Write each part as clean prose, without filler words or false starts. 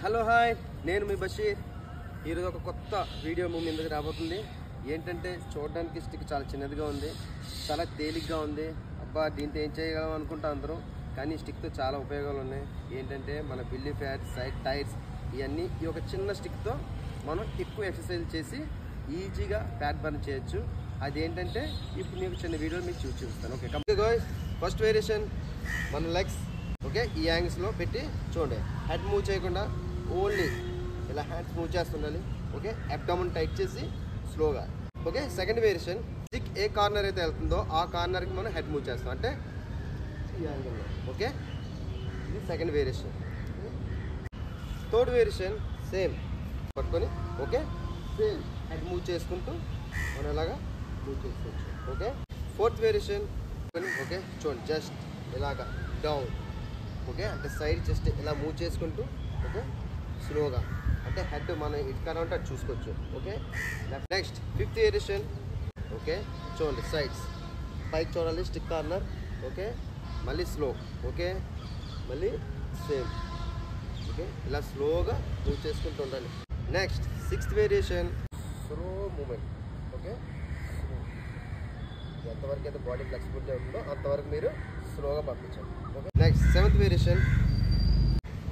Hello hi, నేను మీ బషీర్. ఈరోజు ఒక కొత్త వీడియో మీ ముందుకు రాబోతుంది. ఏంటంటే చూడడానికి స్టిక్ చాలా చిన్నదిగా ఉంది, చాలా తేలిగ్గా ఉంది. అబ్బా దీంతో ఏం చేయగలం అనుకుంటా అందరూ, కానీ స్టిక్తో చాలా ఉపయోగాలు ఉన్నాయి. ఏంటంటే మన బిల్లీ ఫ్యాట్, సైడ్ టైర్స్ ఇవన్నీ ఈ ఒక చిన్న స్టిక్తో మనం ఎక్కువ ఎక్సర్సైజ్ చేసి ఈజీగా ఫ్యాట్ బర్న్ చేయొచ్చు. అదేంటంటే ఇప్పుడు మీకు చిన్న వీడియో మీకు చూపిస్తాను. ఓకే కంప్లీట్ గోయ్. ఫస్ట్ వేరియేషన్ మన లెగ్స్ ఓకే ఈ యాంగిల్స్లో పెట్టి చూడండి. హెడ్ మూవ్ చేయకుండా ఓన్లీ ఇలా హ్యాండ్స్ మూవ్ చేస్తుండాలి. ఓకే అబ్డామన్ టైట్ చేసి స్లోగా. ఓకే సెకండ్ వేరియేషన్ స్టిక్ ఏ కార్నర్ అయితే వెళ్తుందో ఆ కార్నర్కి మనం హెడ్ మూవ్ చేస్తాం, అంటే ఈ యాంగిల్లో. ఓకే ఇది second variation. Third variation same పట్టుకొని ఓకే సేమ్ హెడ్ మూవ్ చేసుకుంటూ మనం ఇలాగా మూవ్ చేసుకోవచ్చు. ఓకే ఫోర్త్ వేరియేషన్ ఓకే చూడండి, జస్ట్ ఇలాగా డౌన్. ఓకే అంటే సైడ్ జస్ట్ ఇలా మూవ్ చేసుకుంటూ ఓకే స్లోగా, అంటే హెడ్ మనం ఇటుకన ఉంటే అటు చూసుకోవచ్చు. Okay next fifth variation okay చూడండి, సైడ్స్ పైకి చూడాలి స్టిక్ కార్నర్. ఓకే మళ్ళీ స్లో. ఓకే మళ్ళీ సేమ్. ఓకే ఇలా స్లోగా మూవ్ చేసుకుంటూ ఉండాలి. Next sixth variation slow moment. Okay ఎంతవరకు అయితే బాడీ ఫ్లెక్సిబిలిటీ ఉంటుందో అంతవరకు మీరు స్లోగా పంపించండి. Okay next seventh variation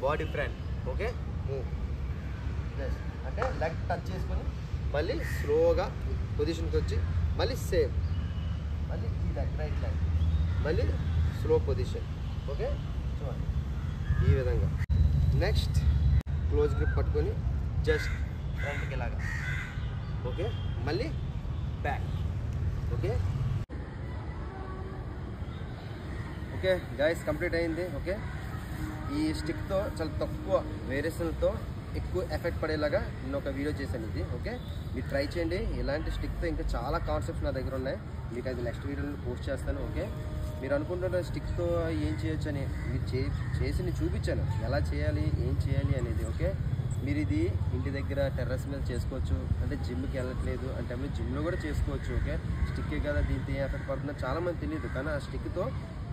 body front. Okay move అంటే లెగ్ టచ్ చేసుకొని మళ్ళీ స్లోగా పొజిషన్కి వచ్చి మళ్ళీ సేమ్, మళ్ళీ ఈ లెగ్ రైట్ లెగ్ మళ్ళీ స్లో పొజిషన్. ఓకే చూడండి ఈ విధంగా. నెక్స్ట్ క్లోజ్ గ్రిప్ పట్టుకొని జస్ట్ ఫ్రంట్కి ఇలాగా. ఓకే మళ్ళీ back. Okay okay guys complete అయింది. ఓకే ఈ స్టిక్తో చాలా తక్కువ వేరియేషన్తో ఎక్కువ ఎఫెక్ట్ పడేలాగా నేను ఒక వీడియో చేశాను ఇది. ఓకే మీరు ట్రై చేయండి. ఇలాంటి స్టిక్తో ఇంకా చాలా కాన్సెప్ట్స్ నా దగ్గర ఉన్నాయి, మీకు అది నెక్స్ట్ వీడియోలో పోస్ట్ చేస్తాను. ఓకే మీరు అనుకుంటున్న స్టిక్తో ఏం చేయొచ్చు అని మీరు చేసి నేను చూపించాను, ఎలా చేయాలి ఏం చేయాలి అనేది. ఓకే మీరు ఇది ఇంటి దగ్గర టెర్రస్ మీద చేసుకోవచ్చు, అంటే జిమ్కి వెళ్ళట్లేదు అంటే మీరు జిమ్లో కూడా చేసుకోవచ్చు. ఓకే స్టిక్కే కదా దీంతో ఏం ఎఫెక్ట్ పడుతుందో చాలామంది తెలియదు, కానీ ఆ స్టిక్తో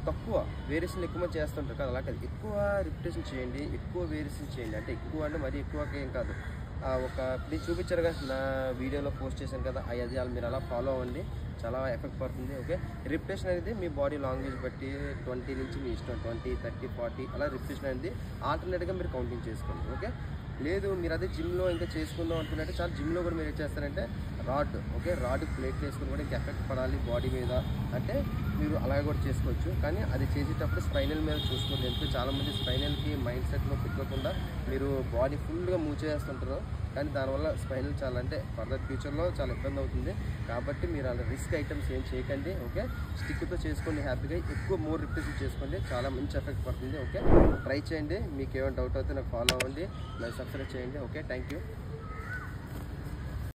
తక్కువ వేరియేషన్ ఎక్కువ మంది చేస్తుంటారు కదా, అలా కాదు ఎక్కువ రిపిటేషన్ చేయండి, ఎక్కువ వేరియేషన్ చేయండి. అంటే ఎక్కువ అంటే మరీ ఎక్కువ ఏం కాదు, ఒక మీరు చూపించారు కదా నా వీడియోలో పోస్ట్ చేశాను కదా, అది మీరు అలా ఫాలో అవ్వండి, చాలా ఎఫెక్ట్ పడుతుంది. ఓకే రిపిటేషన్ అనేది మీ బాడీ లాంగ్వేజ్ బట్టి 20 నుంచి మీ ఇష్టం, 20, 30, 40 అలా రిపిటేషన్ అనేది ఆల్టర్నేట్గా మీరు కౌంటింగ్ చేసుకోండి. ఓకే లేదు మీరు అదే జిమ్లో ఇంకా చేసుకుందాం అనుకున్నట్టు చాలా జిమ్లో కూడా మీరు ఏం చేస్తారంటే రాడ్. ఓకే రాడ్ ప్లేట్ వేసుకుని కూడా ఇంకా ఎఫెక్ట్ పడాలి బాడీ మీద అంటే మీరు అలాగే కూడా చేసుకోవచ్చు, కానీ అది చేసేటప్పుడు స్పైనల్ మీద చూసుకోండి. ఎందుకంటే చాలామంది స్పైనల్కి మైండ్ సెట్లో పెట్టుకోకుండా మీరు బాడీ ఫుల్గా మూవ్ చేస్తుంటారు, కానీ దానివల్ల స్పైనల్ చాలా అంటే ఫర్దర్ ఫ్యూచర్లో చాలా ఇబ్బంది అవుతుంది. కాబట్టి మీరు అలా రిస్క్ ఐటమ్స్ ఏం చేయకండి. ఓకే స్టిక్తో చేసుకోండి, హ్యాపీగా ఎక్కువ మోర్ రిపిటేషన్ చేసుకోండి, చాలా మంచి ఎఫెక్ట్ పడుతుంది. ఓకే ట్రై చేయండి, మీకు ఏమైనా డౌట్ అయితే నాకు ఫాలో అవ్వండి, నాకు సబ్స్క్రైబ్ చేయండి. Okay thank you.